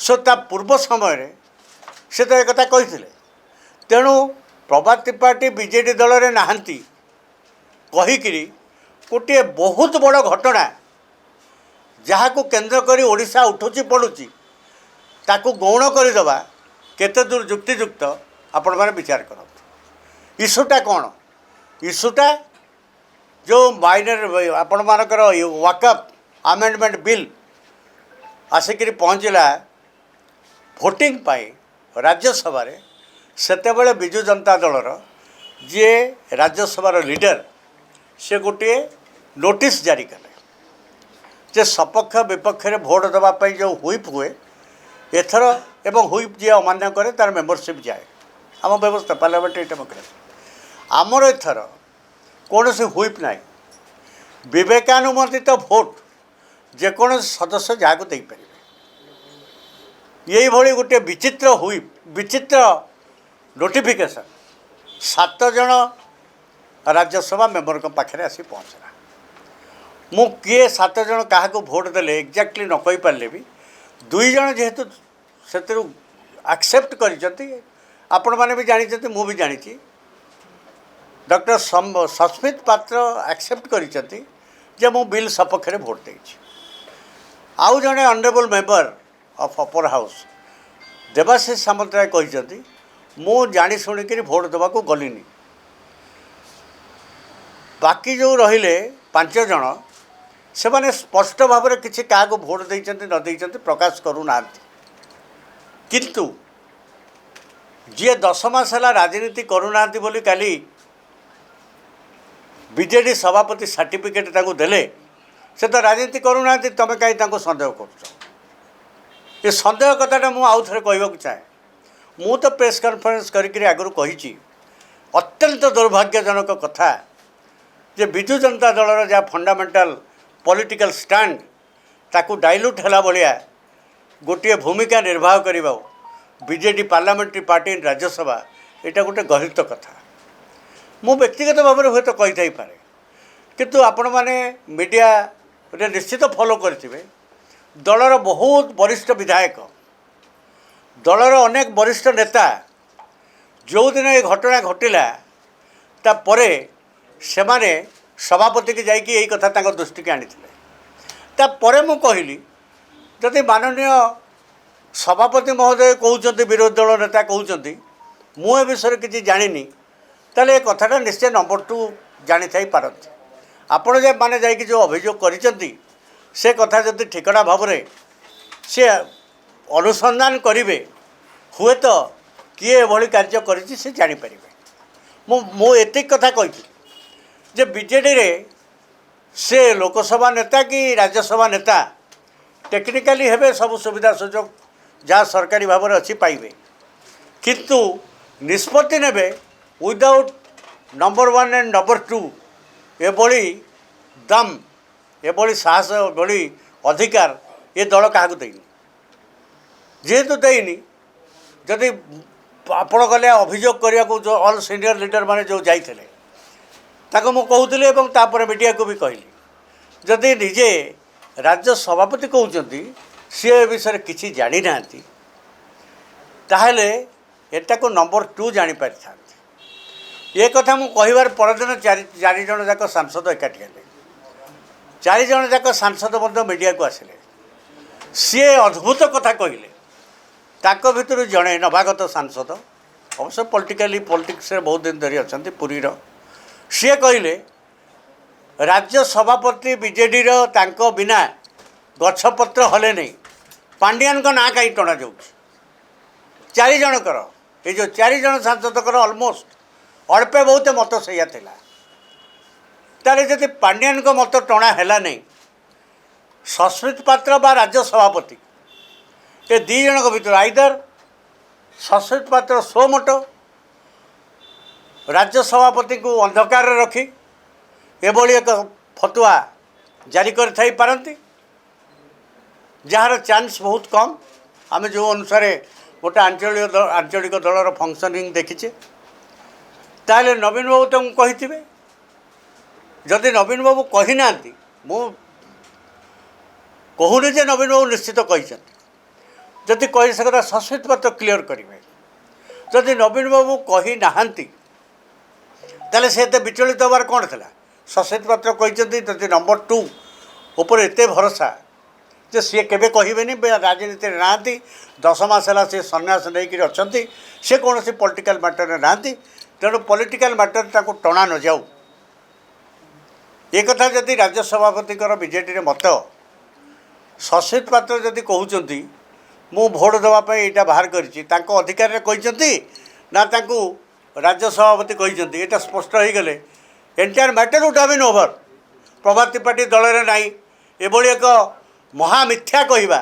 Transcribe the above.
सो ता पूर्व समय से तो एक कथा कही तेणु प्रभात त्रिपाठी बीजेडी दल में नहांती कहीकि गोटे बहुत बड़ घटना जहाँ को केंद्र करी ओडिशा उठुची पड़ुची ताकू गौण करदेवा केते दूर युक्तियुक्त आपण मैंने विचार कर इश्यूटा कौन इश्यूटा जो माइनर आपण मानकर वाकअप आमेंडमेंट बिल आसिक पहुँचला भोटिंग पाई राज्यसभा सेतेबेले बिजु जनता दलर जी राज्यसभार लीडर से गोटे नोटिस जारी कले जे सपक्ष विपक्ष में भोट देवाई जो हुईप हुए एथर एवं हुईप जी अमान्य करे तार मेम्बरशिप जाए आम व्यवस्था पार्लियामेंटारी डेमोक्रेसी आमर एथर कौन से हुईप ना विवेकानुमोदित भोट जेको सदस्य जहाँ को देपारे यही भली गोटे विचित्र हुईप विचित्र नोटिफिकेशन 7 जन राज्यसभा मेम्बर पाखे आसी पहुँचला मु किए 7 जन क्या भोट देले एक्जाक्टली न कही पारे भी 2 जन जेहेतु से एक्सेप्ट कर मैंने भी जानी मु भी जानी डॉक्टर सस्मित पात्र एक्सेप्ट कर मु बिल सपक्ष में भोट दे आउ जड़े honourable member of upper house Debashish Samantaray कहते मु जानी शुणिक भोट देवा गलिनी बाकी जो रहिले 5 जन से माने स्पष्ट भाव में किसी क्या भोट देते न देते प्रकाश करूना किंतु जी 10 मास है राजनीति करूना बोली काली बीजेडी सभापति सर्टिफिकेट देले से तो राजनीति करूना तुम कहीं सन्देह कर सन्देह कथाटा मुझे आउ थे कहूँ चाहे मु तो प्रेस कॉन्फ्रेंस करके आगु कही अत्यंत दुर्भाग्यजनक कथा जे बिजु जनता दलर जहाँ फंडामेंटाल पॉलिटिकल स्टैंड ताकू डाइल्यूट है भाया गोटे भूमिका निर्वाह करवा बीजेडी पार्लियामेंटारी पार्टी राज्यसभा यहाँ गोटे गर्हित कथा मु व्यक्तिगत भाव में हूँ तो कही पारे किंतु आपण मैंने मीडिया रे निश्चित फॉलो करेंगे दलर बहुत वरिष्ठ विधायक दलर अनेक वरिष्ठ नेता जो दिन ये घटना घटिला तापरे से माने सभापति की जाइए यही कथा तांको दृष्टि की आनी तापरे मु कहली जदि माननीय सभापति महोदय कहते विरोधी दल नेता कहते मुझे विषय किसी जानी ताले कथाटा निश्चय नंबर 2 जानी थी पारती आपण जे माने जाइए जो अभियोग करिसेंती से कथा जदि ठिकना भाव में सी अनुसंधान करेंगे हुए तो किए एभली कार्य करिछि से जानीपर मु एतिक कथा कही जे बीजेडी रे से लोकसभा नेता कि राज्यसभा नेता टेक्निकाली हेबे सब सुविधा सुजोग जहाँ सरकारी भाव में अच्छी पाइबे किंतु निष्पत्ति नेबे विदाउट नंबर 1 एंड नंबर 2 एभली दम एभली साहस एभली अधिकार ये दल क्या देनी जेहेतु देनी जदि आपण गले अभियोग करने को जो ऑल सीनियर लीडर माने जो जाइए मु कहूली मीडिया को भी कहली जदि निजे राज्य सभापति कहते सी ए विषय किसी जानी ना ताहले एटा को नंबर 2 जानीपारि था ये कथा मु कहबार परदिन 4 जन जाक सांसद एकाठी हेले 4 जन जाक सांसद मीडिया को आसिले सी अद्भुत कथा कहले ताक भितर जड़े नवागत सांसद अवश्य पॉलिटिक्स बहुत दिन धरी अच्छा पुरीर सी कहले राज्य सभापति बीजेडी तांको बिना गछपत्र हले नहीं पांडियान का ना कहीं टणा जाऊँ 4 जनकर ये जो 4 जन सांसदकर ऑलमोस्ट अल्पे बहुत मत सैया थिला ताले जदि पांडियान को मत टणा है नहीं सस्मित पात्र बा राज्य सभापति ये 2 जन भर आइदर सस्मित पात्र सो मट राज्य सभापति को अंधकार रखी एभली एक फतुआ जारी कर पारती जार चांस बहुत कम आम जो अनुसार गोटे आंचलिक दलर फंक्शनिंग देखीचे ताले नवीन बाबू तो कही जदि नवीन बाबू कही ना मु कहूनी जे नवीन बाबू निश्चित कही जदि कही से कथा सस्मित पात्र क्लीयर करेंगे जदि नवीन बाबू कही नहांती ताले से विचलित हबार कौन था सस्मित पात्र कहते जदि नंबर 2 ऊपर एत भरोसा जे सी केवे कहबेनि राजनीति ना 10 मास है सी सन्यास नहीं अच्छा सी कौन पॉलिटिकल मैटर ना तेणु पॉलिटिकल मैटर टणा न जाऊ ये कथा जदि राज्य सभापति बीजेडी मत सस्मित पात्र जदि कहते मु भोट देवाई यहाँ बाहर कर कहते ना राज्य सभापति कहते यहाँ स्पष्ट हो गले entire matter would have been over Prabhat Tripathi दल में ना एभली एक महामिथ्या कहवा